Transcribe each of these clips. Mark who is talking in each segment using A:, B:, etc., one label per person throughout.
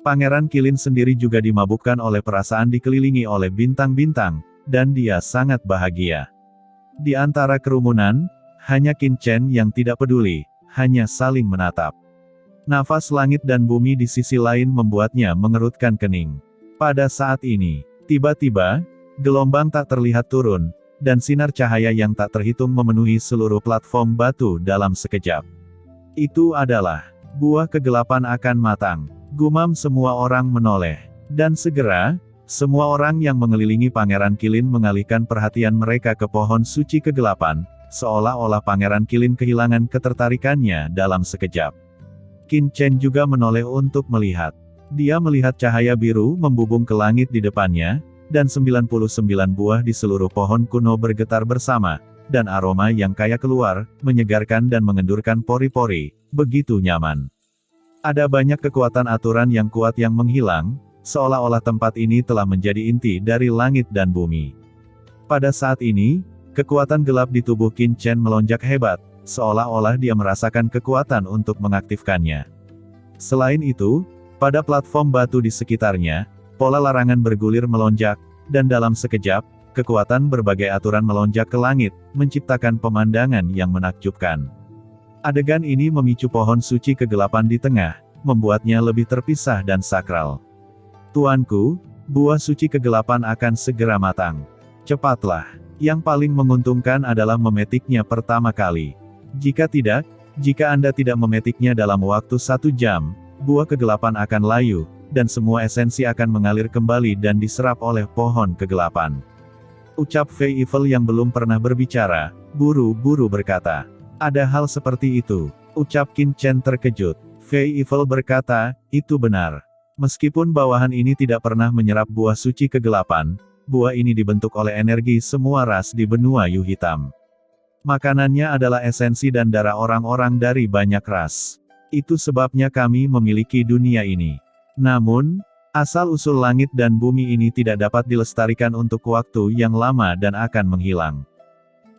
A: Pangeran Kilin sendiri juga dimabukkan oleh perasaan dikelilingi oleh bintang-bintang, dan dia sangat bahagia. Di antara kerumunan, hanya Qin Chen yang tidak peduli, hanya saling menatap. Nafas langit dan bumi di sisi lain membuatnya mengerutkan kening. Pada saat ini, tiba-tiba, gelombang tak terlihat turun, dan sinar cahaya yang tak terhitung memenuhi seluruh platform batu dalam sekejap. Itu adalah buah kegelapan akan matang. Gumam semua orang menoleh. Dan segera, semua orang yang mengelilingi Pangeran Kilin mengalihkan perhatian mereka ke pohon suci kegelapan, seolah-olah Pangeran Kilin kehilangan ketertarikannya dalam sekejap. Qin Chen juga menoleh untuk melihat. Dia melihat cahaya biru membubung ke langit di depannya, dan 99 buah di seluruh pohon kuno bergetar bersama, dan aroma yang kaya keluar, menyegarkan dan mengendurkan pori-pori, begitu nyaman. Ada banyak kekuatan aturan yang kuat yang menghilang, seolah-olah tempat ini telah menjadi inti dari langit dan bumi. Pada saat ini, kekuatan gelap di tubuh Qin Chen melonjak hebat, seolah-olah dia merasakan kekuatan untuk mengaktifkannya. Selain itu, pada platform batu di sekitarnya, pola larangan bergulir melonjak, dan dalam sekejap, kekuatan berbagai aturan melonjak ke langit, menciptakan pemandangan yang menakjubkan. Adegan ini memicu pohon suci kegelapan di tengah, membuatnya lebih terpisah dan sakral. Tuanku, buah suci kegelapan akan segera matang. Cepatlah. Yang paling menguntungkan adalah memetiknya pertama kali. Jika tidak, jika Anda tidak memetiknya dalam waktu 1 jam, buah kegelapan akan layu, dan semua esensi akan mengalir kembali dan diserap oleh pohon kegelapan. Ucap Fei Evil yang belum pernah berbicara, buru-buru berkata. Ada hal seperti itu, ucap Qin Chen terkejut. Fei Evil berkata, itu benar. Meskipun bawahan ini tidak pernah menyerap buah suci kegelapan, buah ini dibentuk oleh energi semua ras di benua Yu Hitam. Makanannya adalah esensi dan darah orang-orang dari banyak ras. Itu sebabnya kami memiliki dunia ini. Namun, asal-usul langit dan bumi ini tidak dapat dilestarikan untuk waktu yang lama dan akan menghilang.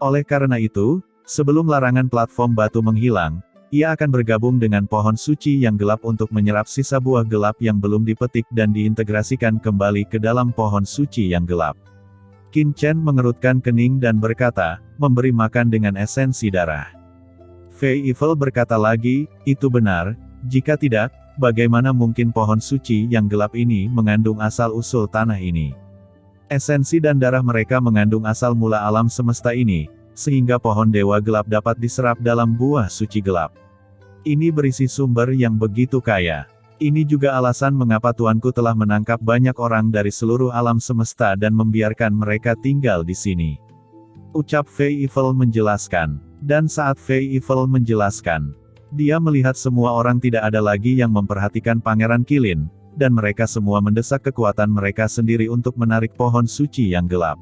A: Oleh karena itu, sebelum larangan platform batu menghilang, ia akan bergabung dengan pohon suci yang gelap untuk menyerap sisa buah gelap yang belum dipetik dan diintegrasikan kembali ke dalam pohon suci yang gelap. Qin Chen mengerutkan kening dan berkata, memberi makan dengan esensi darah. Fei Evil berkata lagi, itu benar, jika tidak, bagaimana mungkin pohon suci yang gelap ini mengandung asal-usul tanah ini? Esensi dan darah mereka mengandung asal mula alam semesta ini, sehingga pohon dewa gelap dapat diserap dalam buah suci gelap. Ini berisi sumber yang begitu kaya. Ini juga alasan mengapa Tuanku telah menangkap banyak orang dari seluruh alam semesta dan membiarkan mereka tinggal di sini. Ucap Fei Evil menjelaskan. Dan saat Fei Evil menjelaskan, dia melihat semua orang tidak ada lagi yang memperhatikan Pangeran Kilin, dan mereka semua mendesak kekuatan mereka sendiri untuk menarik pohon suci yang gelap.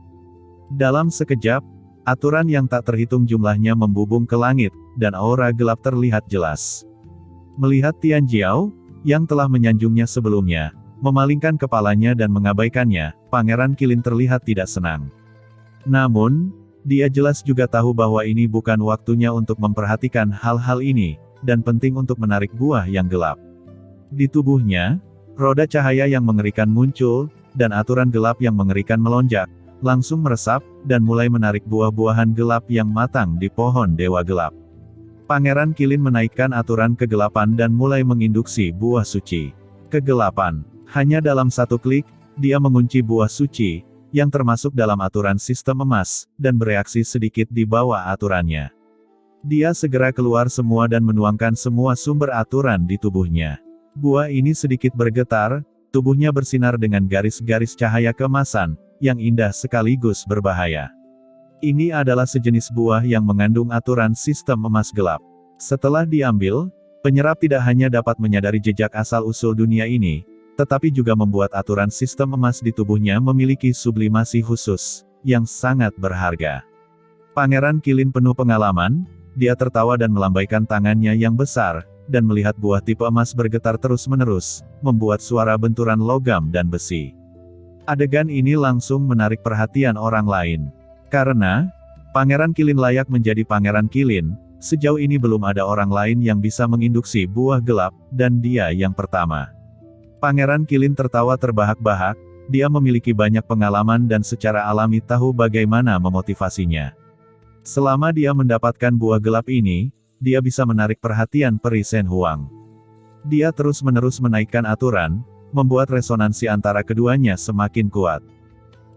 A: Dalam sekejap, aturan yang tak terhitung jumlahnya membubung ke langit, dan aura gelap terlihat jelas. Melihat Tian Jiao, yang telah menyanjungnya sebelumnya, memalingkan kepalanya dan mengabaikannya, Pangeran Kilin terlihat tidak senang. Namun, dia jelas juga tahu bahwa ini bukan waktunya untuk memperhatikan hal-hal ini, dan penting untuk menarik buah yang gelap. Di tubuhnya, roda cahaya yang mengerikan muncul, dan aturan gelap yang mengerikan melonjak, langsung meresap, dan mulai menarik buah-buahan gelap yang matang di pohon dewa gelap. Pangeran Kilin menaikkan aturan kegelapan dan mulai menginduksi buah suci. Kegelapan. Hanya dalam satu klik, dia mengunci buah suci, yang termasuk dalam aturan sistem emas, dan bereaksi sedikit di bawah aturannya. Dia segera keluar semua dan menuangkan semua sumber aturan di tubuhnya. Buah ini sedikit bergetar, tubuhnya bersinar dengan garis-garis cahaya keemasan, yang indah sekaligus berbahaya. Ini adalah sejenis buah yang mengandung aturan sistem emas gelap. Setelah diambil, penyerap tidak hanya dapat menyadari jejak asal-usul dunia ini, tetapi juga membuat aturan sistem emas di tubuhnya memiliki sublimasi khusus, yang sangat berharga. Pangeran Kilin penuh pengalaman, dia tertawa dan melambaikan tangannya yang besar, dan melihat buah tipe emas bergetar terus-menerus, membuat suara benturan logam dan besi. Adegan ini langsung menarik perhatian orang lain. Karena, Pangeran Kilin layak menjadi Pangeran Kilin, sejauh ini belum ada orang lain yang bisa menginduksi buah gelap, dan dia yang pertama. Pangeran Qilin tertawa terbahak-bahak, dia memiliki banyak pengalaman dan secara alami tahu bagaimana memotivasinya. Selama dia mendapatkan buah gelap ini, dia bisa menarik perhatian Peri Shen Huang. Dia terus-menerus menaikkan aturan, membuat resonansi antara keduanya semakin kuat.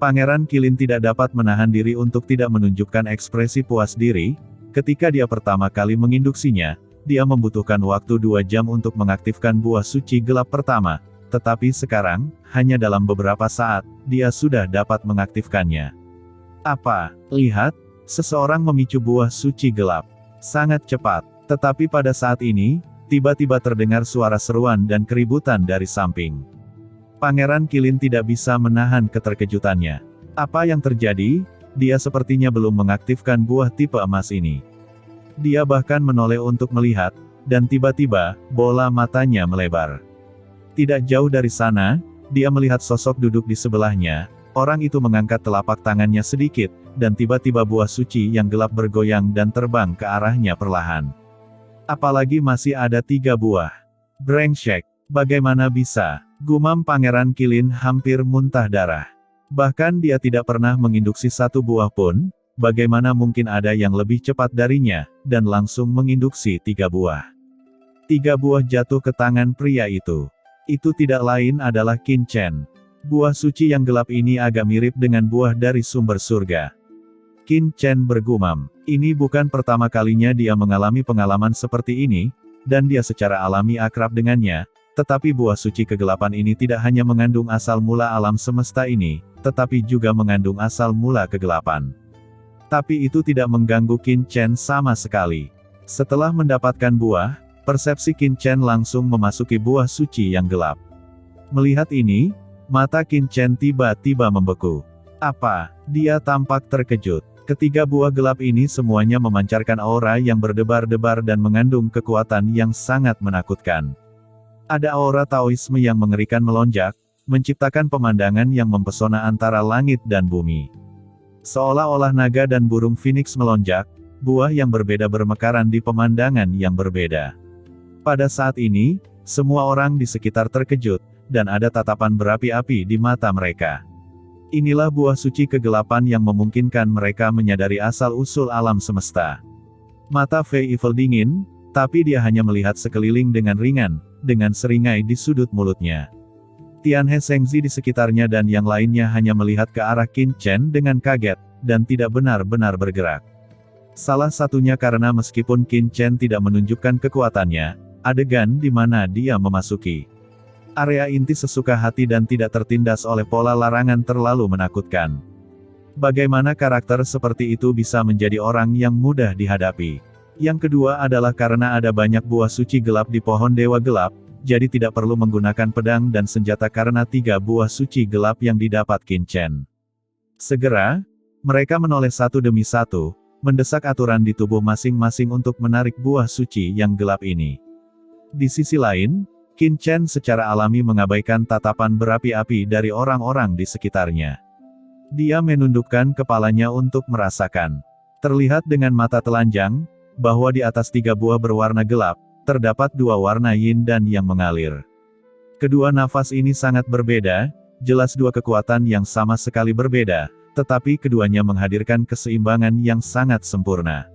A: Pangeran Qilin tidak dapat menahan diri untuk tidak menunjukkan ekspresi puas diri. Ketika dia pertama kali menginduksinya, dia membutuhkan waktu 2 jam untuk mengaktifkan buah suci gelap pertama, tetapi sekarang, hanya dalam beberapa saat, dia sudah dapat mengaktifkannya. Apa? Lihat, seseorang memicu buah suci gelap. Sangat cepat, tetapi pada saat ini, tiba-tiba terdengar suara seruan dan keributan dari samping. Pangeran Qilin tidak bisa menahan keterkejutannya. Apa yang terjadi? Dia sepertinya belum mengaktifkan buah tipe emas ini. Dia bahkan menoleh untuk melihat, dan tiba-tiba, bola matanya melebar. Tidak jauh dari sana, dia melihat sosok duduk di sebelahnya. Orang itu mengangkat telapak tangannya sedikit, dan tiba-tiba buah suci yang gelap bergoyang dan terbang ke arahnya perlahan. Apalagi masih ada 3 buah. Brengsek, bagaimana bisa? Gumam Pangeran Qilin hampir muntah darah. Bahkan dia tidak pernah menginduksi 1 buah pun, bagaimana mungkin ada yang lebih cepat darinya, dan langsung menginduksi 3 buah. 3 buah jatuh ke tangan pria itu. Itu tidak lain adalah Qin Chen. Buah suci yang gelap ini agak mirip dengan buah dari sumber surga. Qin Chen bergumam, ini bukan pertama kalinya dia mengalami pengalaman seperti ini, dan dia secara alami akrab dengannya. Tetapi buah suci kegelapan ini tidak hanya mengandung asal mula alam semesta ini, tetapi juga mengandung asal mula kegelapan. Tapi itu tidak mengganggu Qin Chen sama sekali. Setelah mendapatkan buah, persepsi Qin Chen langsung memasuki buah suci yang gelap. Melihat ini, mata Qin Chen tiba-tiba membeku. Apa? Dia tampak terkejut. Ketiga buah gelap ini semuanya memancarkan aura yang berdebar-debar dan mengandung kekuatan yang sangat menakutkan. Ada aura Taoisme yang mengerikan melonjak, menciptakan pemandangan yang mempesona antara langit dan bumi. Seolah-olah naga dan burung phoenix melonjak, buah yang berbeda bermekaran di pemandangan yang berbeda. Pada saat ini, semua orang di sekitar terkejut, dan ada tatapan berapi-api di mata mereka. Inilah buah suci kegelapan yang memungkinkan mereka menyadari asal-usul alam semesta. Mata Fei Evil dingin, tapi dia hanya melihat sekeliling dengan ringan, dengan seringai di sudut mulutnya. Tianhe Shengzi di sekitarnya dan yang lainnya hanya melihat ke arah Qin Chen dengan kaget, dan tidak benar-benar bergerak. Salah satunya karena meskipun Qin Chen tidak menunjukkan kekuatannya, adegan di mana dia memasuki area inti sesuka hati dan tidak tertindas oleh pola larangan terlalu menakutkan. Bagaimana karakter seperti itu bisa menjadi orang yang mudah dihadapi? Yang kedua adalah karena ada banyak buah suci gelap di pohon dewa gelap, jadi tidak perlu menggunakan pedang dan senjata karena 3 buah suci gelap yang didapat Qin Chen. Segera, mereka menoleh satu demi satu, mendesak aturan di tubuh masing-masing untuk menarik buah suci yang gelap ini. Di sisi lain, Qin Chen secara alami mengabaikan tatapan berapi-api dari orang-orang di sekitarnya. Dia menundukkan kepalanya untuk merasakan. Terlihat dengan mata telanjang, bahwa di atas 3 buah berwarna gelap, terdapat 2 warna yin dan yang mengalir. Kedua nafas ini sangat berbeda, jelas 2 kekuatan yang sama sekali berbeda, tetapi keduanya menghadirkan keseimbangan yang sangat sempurna.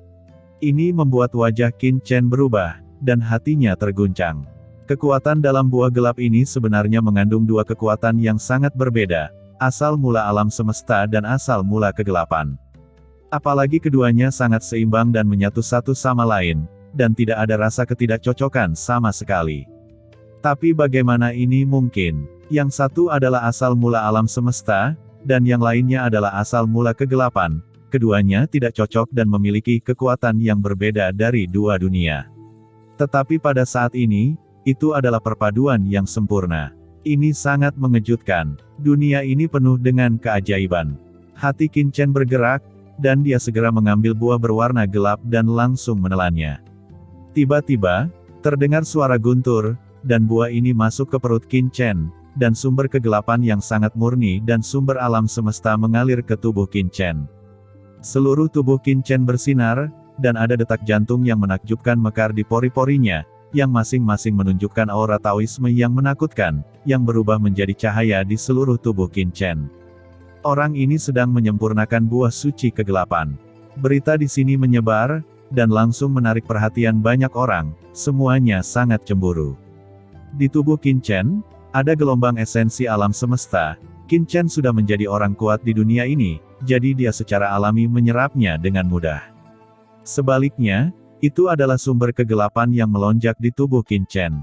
A: Ini membuat wajah Qin Chen berubah, dan hatinya terguncang. Kekuatan dalam buah gelap ini sebenarnya mengandung 2 kekuatan yang sangat berbeda, asal mula alam semesta dan asal mula kegelapan. Apalagi keduanya sangat seimbang dan menyatu satu sama lain, dan tidak ada rasa ketidakcocokan sama sekali. Tapi bagaimana ini mungkin? Yang satu adalah asal mula alam semesta, dan yang lainnya adalah asal mula kegelapan. Keduanya tidak cocok dan memiliki kekuatan yang berbeda dari 2 dunia. Tetapi pada saat ini, itu adalah perpaduan yang sempurna. Ini sangat mengejutkan. Dunia ini penuh dengan keajaiban. Hati Qin Chen bergerak, dan dia segera mengambil buah berwarna gelap dan langsung menelannya. Tiba-tiba, terdengar suara guntur, dan buah ini masuk ke perut Qin Chen, dan sumber kegelapan yang sangat murni dan sumber alam semesta mengalir ke tubuh Qin Chen. Seluruh tubuh Qin Chen bersinar, dan ada detak jantung yang menakjubkan mekar di pori-porinya, yang masing-masing menunjukkan aura Taoisme yang menakutkan, yang berubah menjadi cahaya di seluruh tubuh Qin Chen. Orang ini sedang menyempurnakan buah suci kegelapan. Berita di sini menyebar, dan langsung menarik perhatian banyak orang, semuanya sangat cemburu. Di tubuh Qin Chen, ada gelombang esensi alam semesta. Qin Chen sudah menjadi orang kuat di dunia ini, jadi dia secara alami menyerapnya dengan mudah. Sebaliknya, itu adalah sumber kegelapan yang melonjak di tubuh Qin Chen.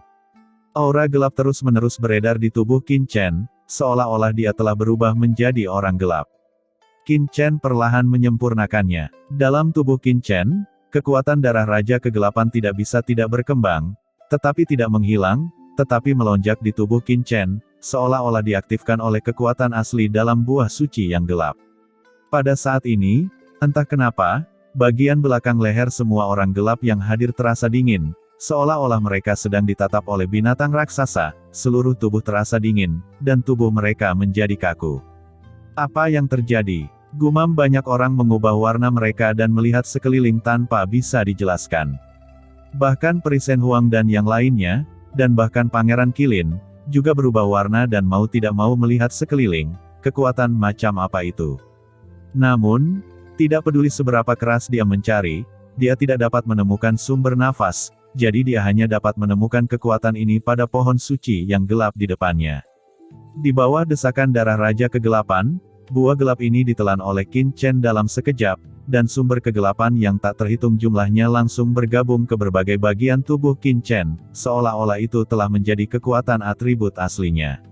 A: Aura gelap terus-menerus beredar di tubuh Qin Chen, seolah-olah dia telah berubah menjadi orang gelap. Qin Chen perlahan menyempurnakannya. Dalam tubuh Qin Chen, kekuatan darah Raja Kegelapan tidak bisa tidak berkembang, tetapi tidak menghilang, tetapi melonjak di tubuh Qin Chen, seolah-olah diaktifkan oleh kekuatan asli dalam buah suci yang gelap. Pada saat ini, entah kenapa, bagian belakang leher semua orang gelap yang hadir terasa dingin, seolah-olah mereka sedang ditatap oleh binatang raksasa, seluruh tubuh terasa dingin, dan tubuh mereka menjadi kaku. Apa yang terjadi? Gumam banyak orang mengubah warna mereka dan melihat sekeliling tanpa bisa dijelaskan. Bahkan Peri Shen Huang dan yang lainnya, dan bahkan Pangeran Qilin, juga berubah warna dan mau tidak mau melihat sekeliling, kekuatan macam apa itu. Namun, tidak peduli seberapa keras dia mencari, dia tidak dapat menemukan sumber nafas, jadi dia hanya dapat menemukan kekuatan ini pada pohon suci yang gelap di depannya. Di bawah desakan darah Raja Kegelapan, buah gelap ini ditelan oleh Qin Chen dalam sekejap, dan sumber kegelapan yang tak terhitung jumlahnya langsung bergabung ke berbagai bagian tubuh Qin Chen, seolah-olah itu telah menjadi kekuatan atribut aslinya.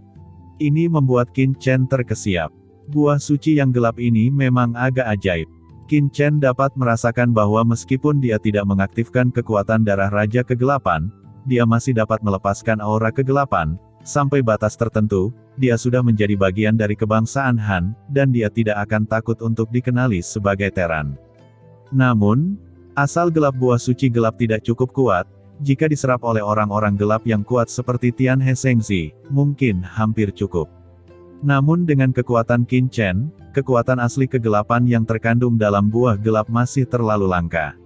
A: Ini membuat Qin Chen terkesiap. Buah suci yang gelap ini memang agak ajaib. Qin Chen dapat merasakan bahwa meskipun dia tidak mengaktifkan kekuatan darah Raja Kegelapan, dia masih dapat melepaskan aura kegelapan. Sampai batas tertentu, dia sudah menjadi bagian dari kebangsaan Han, dan dia tidak akan takut untuk dikenali sebagai Teran. Namun, asal gelap buah suci gelap tidak cukup kuat, jika diserap oleh orang-orang gelap yang kuat seperti Tian He Shengzi, mungkin hampir cukup. Namun dengan kekuatan Qin Chen, kekuatan asli kegelapan yang terkandung dalam buah gelap masih terlalu langka.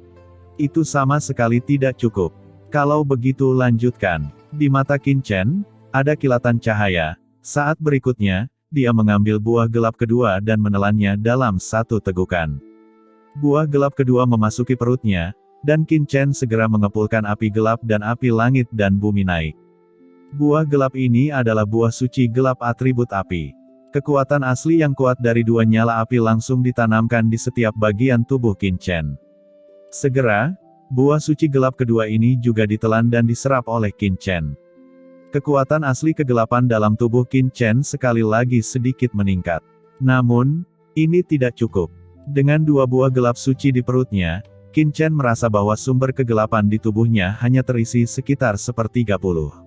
A: Itu sama sekali tidak cukup. Kalau begitu lanjutkan. Di mata Qin Chen, ada kilatan cahaya. Saat berikutnya, dia mengambil buah gelap kedua dan menelannya dalam satu tegukan. Buah gelap kedua memasuki perutnya, dan Qin Chen segera mengepulkan api gelap dan api langit dan bumi naik. Buah gelap ini adalah buah suci gelap atribut api. Kekuatan asli yang kuat dari dua nyala api langsung ditanamkan di setiap bagian tubuh Qin Chen. Segera, buah suci gelap kedua ini juga ditelan dan diserap oleh Qin Chen. Kekuatan asli kegelapan dalam tubuh Qin Chen sekali lagi sedikit meningkat. Namun, ini tidak cukup. Dengan dua buah gelap suci di perutnya, Qin Chen merasa bahwa sumber kegelapan di tubuhnya hanya terisi sekitar 1/30.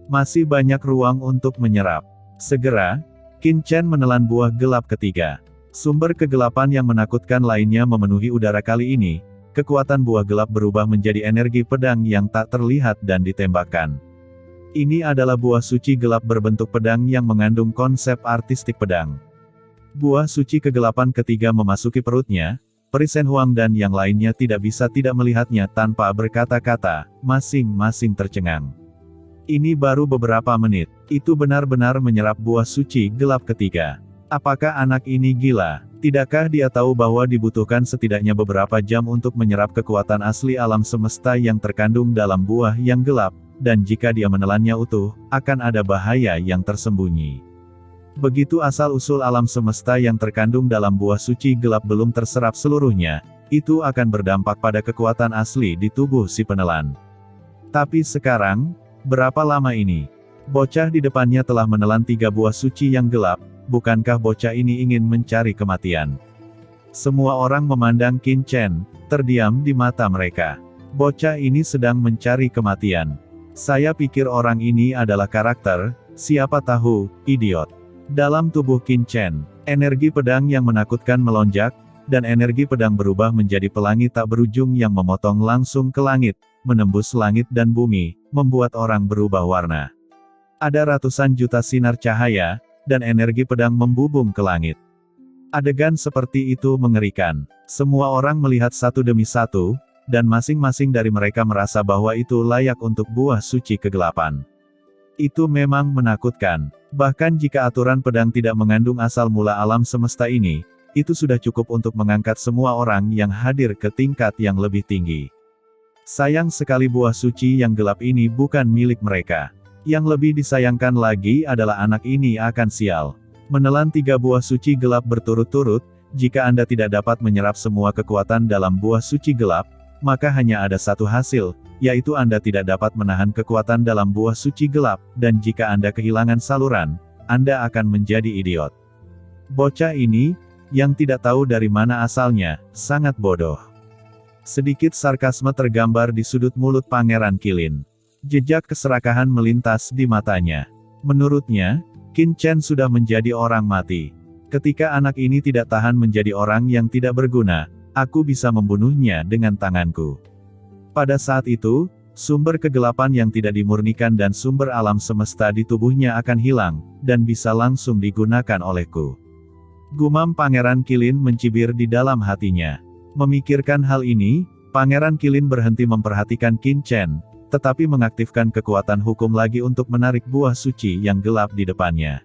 A: Masih banyak ruang untuk menyerap. Segera, Qin Chen menelan buah gelap ketiga. Sumber kegelapan yang menakutkan lainnya memenuhi udara kali ini. Kekuatan buah gelap berubah menjadi energi pedang yang tak terlihat dan ditembakkan. Ini adalah buah suci gelap berbentuk pedang yang mengandung konsep artistik pedang. Buah suci kegelapan ketiga memasuki perutnya. Peri Shen Huang dan yang lainnya tidak bisa tidak melihatnya tanpa berkata-kata, masing-masing tercengang. Ini baru beberapa menit, itu benar-benar menyerap buah suci gelap ketiga. Apakah anak ini gila? Tidakkah dia tahu bahwa dibutuhkan setidaknya beberapa jam untuk menyerap kekuatan asli alam semesta yang terkandung dalam buah yang gelap, dan jika dia menelannya utuh, akan ada bahaya yang tersembunyi. Begitu asal-usul alam semesta yang terkandung dalam buah suci gelap belum terserap seluruhnya, itu akan berdampak pada kekuatan asli di tubuh si penelan. Tapi sekarang, berapa lama ini? Bocah di depannya telah menelan 3 buah suci yang gelap, bukankah bocah ini ingin mencari kematian? Semua orang memandang Qin Chen, terdiam di mata mereka. Bocah ini sedang mencari kematian. Saya pikir orang ini adalah karakter, siapa tahu, idiot. Dalam tubuh Qin Chen, energi pedang yang menakutkan melonjak, dan energi pedang berubah menjadi pelangi tak berujung yang memotong langsung ke langit, menembus langit dan bumi, membuat orang berubah warna. Ada ratusan juta sinar cahaya, dan energi pedang membubung ke langit. Adegan seperti itu mengerikan. Semua orang melihat satu demi satu, dan masing-masing dari mereka merasa bahwa itu layak untuk buah suci kegelapan. Itu memang menakutkan. Bahkan jika aturan pedang tidak mengandung asal mula alam semesta ini, itu sudah cukup untuk mengangkat semua orang yang hadir ke tingkat yang lebih tinggi. Sayang sekali buah suci yang gelap ini bukan milik mereka. Yang lebih disayangkan lagi adalah anak ini akan sial. Menelan 3 buah suci gelap berturut-turut, jika Anda tidak dapat menyerap semua kekuatan dalam buah suci gelap, maka hanya ada satu hasil, yaitu Anda tidak dapat menahan kekuatan dalam buah suci gelap, dan jika Anda kehilangan saluran, Anda akan menjadi idiot. Bocah ini, yang tidak tahu dari mana asalnya, sangat bodoh. Sedikit sarkasme tergambar di sudut mulut Pangeran Qilin. Jejak keserakahan melintas di matanya. Menurutnya, Qin Chen sudah menjadi orang mati. Ketika anak ini tidak tahan menjadi orang yang tidak berguna, aku bisa membunuhnya dengan tanganku. Pada saat itu, sumber kegelapan yang tidak dimurnikan dan sumber alam semesta di tubuhnya akan hilang, dan bisa langsung digunakan olehku. Gumam Pangeran Qilin mencibir di dalam hatinya. Memikirkan hal ini, Pangeran Qilin berhenti memperhatikan Qin Chen, tetapi mengaktifkan kekuatan hukum lagi untuk menarik buah suci yang gelap di depannya.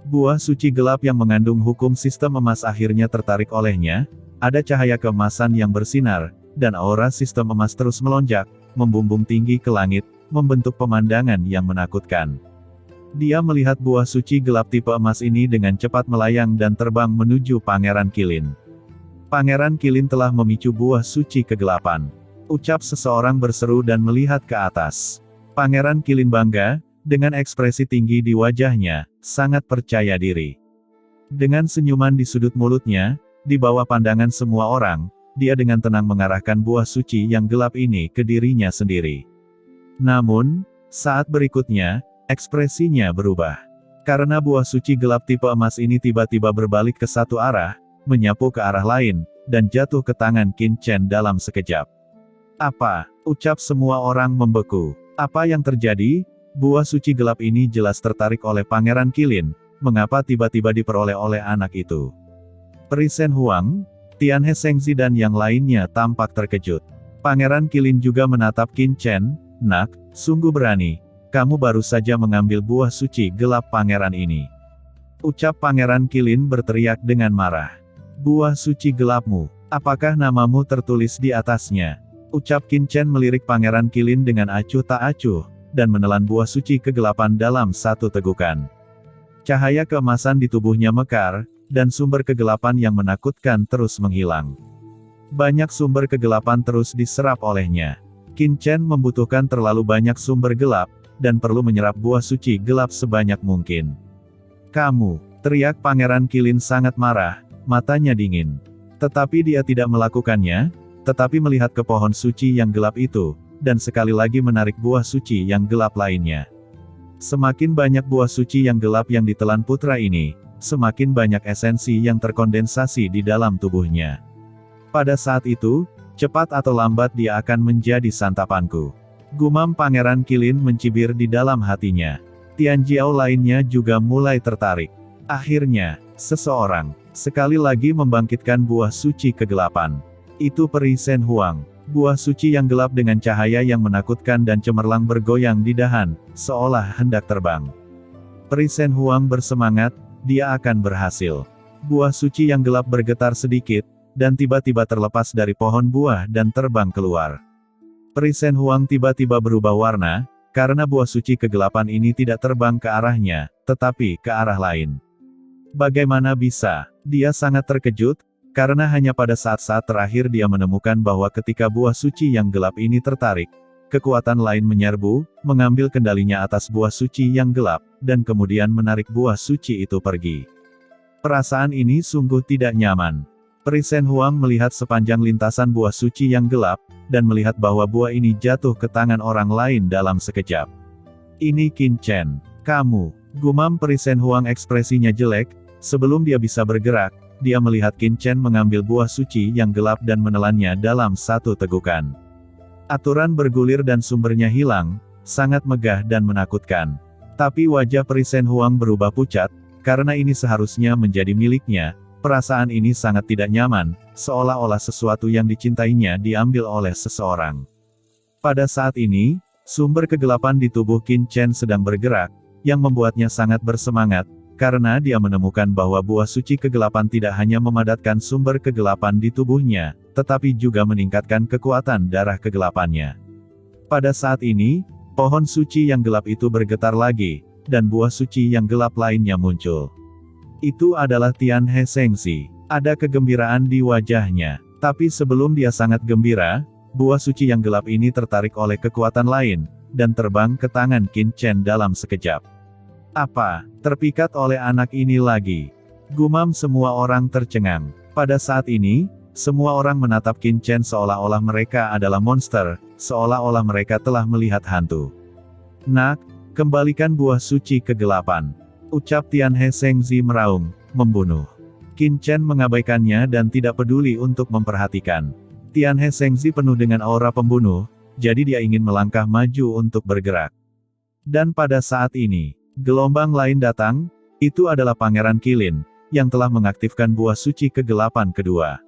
A: Buah suci gelap yang mengandung hukum sistem emas akhirnya tertarik olehnya, ada cahaya keemasan yang bersinar, dan aura sistem emas terus melonjak, membumbung tinggi ke langit, membentuk pemandangan yang menakutkan. Dia melihat buah suci gelap tipe emas ini dengan cepat melayang dan terbang menuju Pangeran Qilin. Pangeran Qilin telah memicu buah suci kegelapan. Ucap seseorang berseru dan melihat ke atas. Pangeran Qilin bangga, dengan ekspresi tinggi di wajahnya, sangat percaya diri. Dengan senyuman di sudut mulutnya, di bawah pandangan semua orang, dia dengan tenang mengarahkan buah suci yang gelap ini ke dirinya sendiri. Namun, saat berikutnya, ekspresinya berubah. Karena buah suci gelap tipe emas ini tiba-tiba berbalik ke satu arah, menyapu ke arah lain, dan jatuh ke tangan Qin Chen dalam sekejap. Apa? Ucap semua orang membeku. Apa yang terjadi? Buah suci gelap ini jelas tertarik oleh Pangeran Qilin, mengapa tiba-tiba diperoleh oleh anak itu? Peri Shen Huang, Tianhe Shengzi dan yang lainnya tampak terkejut. Pangeran Qilin juga menatap Qin Chen, "Nak, sungguh berani. Kamu baru saja mengambil buah suci gelap pangeran ini." Ucap Pangeran Qilin berteriak dengan marah. "Buah suci gelapmu, apakah namamu tertulis di atasnya?" Ucap Qin Chen melirik Pangeran Qilin dengan acuh tak acuh, dan menelan buah suci kegelapan dalam satu tegukan. Cahaya keemasan di tubuhnya mekar, dan sumber kegelapan yang menakutkan terus menghilang. Banyak sumber kegelapan terus diserap olehnya. Qin Chen membutuhkan terlalu banyak sumber gelap, dan perlu menyerap buah suci gelap sebanyak mungkin. "Kamu!" teriak Pangeran Qilin sangat marah, matanya dingin. Tetapi dia tidak melakukannya, tetapi melihat ke pohon suci yang gelap itu, dan sekali lagi menarik buah suci yang gelap lainnya. Semakin banyak buah suci yang gelap yang ditelan putra ini, semakin banyak esensi yang terkondensasi di dalam tubuhnya. Pada saat itu, cepat atau lambat dia akan menjadi santapanku. Gumam Pangeran Qilin mencibir di dalam hatinya. Tianjiao lainnya juga mulai tertarik. Akhirnya, seseorang, sekali lagi membangkitkan buah suci kegelapan. Itu Peri Shen Huang. Buah suci yang gelap dengan cahaya yang menakutkan dan cemerlang bergoyang di dahan, seolah hendak terbang. Peri Shen Huang bersemangat, dia akan berhasil. Buah suci yang gelap bergetar sedikit, dan tiba-tiba terlepas dari pohon buah dan terbang keluar. Peri Shen Huang tiba-tiba berubah warna, karena buah suci kegelapan ini tidak terbang ke arahnya, tetapi ke arah lain. Bagaimana bisa? Dia sangat terkejut, karena hanya pada saat-saat terakhir dia menemukan bahwa ketika buah suci yang gelap ini tertarik, kekuatan lain menyerbu, mengambil kendalinya atas buah suci yang gelap, dan kemudian menarik buah suci itu pergi. Perasaan ini sungguh tidak nyaman. Peri Shen Huang melihat sepanjang lintasan buah suci yang gelap, dan melihat bahwa buah ini jatuh ke tangan orang lain dalam sekejap. "Ini Qin Chen. Kamu." Gumam Peri Shen Huang ekspresinya jelek, sebelum dia bisa bergerak, dia melihat Qin Chen mengambil buah suci yang gelap dan menelannya dalam satu tegukan. Aturan bergulir dan sumbernya hilang, sangat megah dan menakutkan. Tapi wajah Peri Shen Huang berubah pucat, karena ini seharusnya menjadi miliknya, Perasaan ini sangat tidak nyaman, seolah-olah sesuatu yang dicintainya diambil oleh seseorang. Pada saat ini, sumber kegelapan di tubuh Qin Chen sedang bergerak, yang membuatnya sangat bersemangat, karena dia menemukan bahwa buah suci kegelapan tidak hanya memadatkan sumber kegelapan di tubuhnya, tetapi juga meningkatkan kekuatan darah kegelapannya. Pada saat ini, pohon suci yang gelap itu bergetar lagi, dan buah suci yang gelap lainnya muncul. Itu adalah Tian He Shengzi. Ada kegembiraan di wajahnya. Tapi sebelum dia sangat gembira, buah suci yang gelap ini tertarik oleh kekuatan lain, dan terbang ke tangan Qin Chen dalam sekejap. Apa? Terpikat oleh anak ini lagi. Gumam semua orang tercengang. Pada saat ini, semua orang menatap Qin Chen seolah-olah mereka adalah monster, seolah-olah mereka telah melihat hantu. Nak, kembalikan buah suci kegelapan. Ucap Tian He Shengzi meraung, membunuh. Qin Chen mengabaikannya dan tidak peduli untuk memperhatikan. Tian He Shengzi penuh dengan aura pembunuh, jadi dia ingin melangkah maju untuk bergerak. Dan pada saat ini, gelombang lain datang, itu adalah Pangeran Qilin, yang telah mengaktifkan buah suci kegelapan kedua.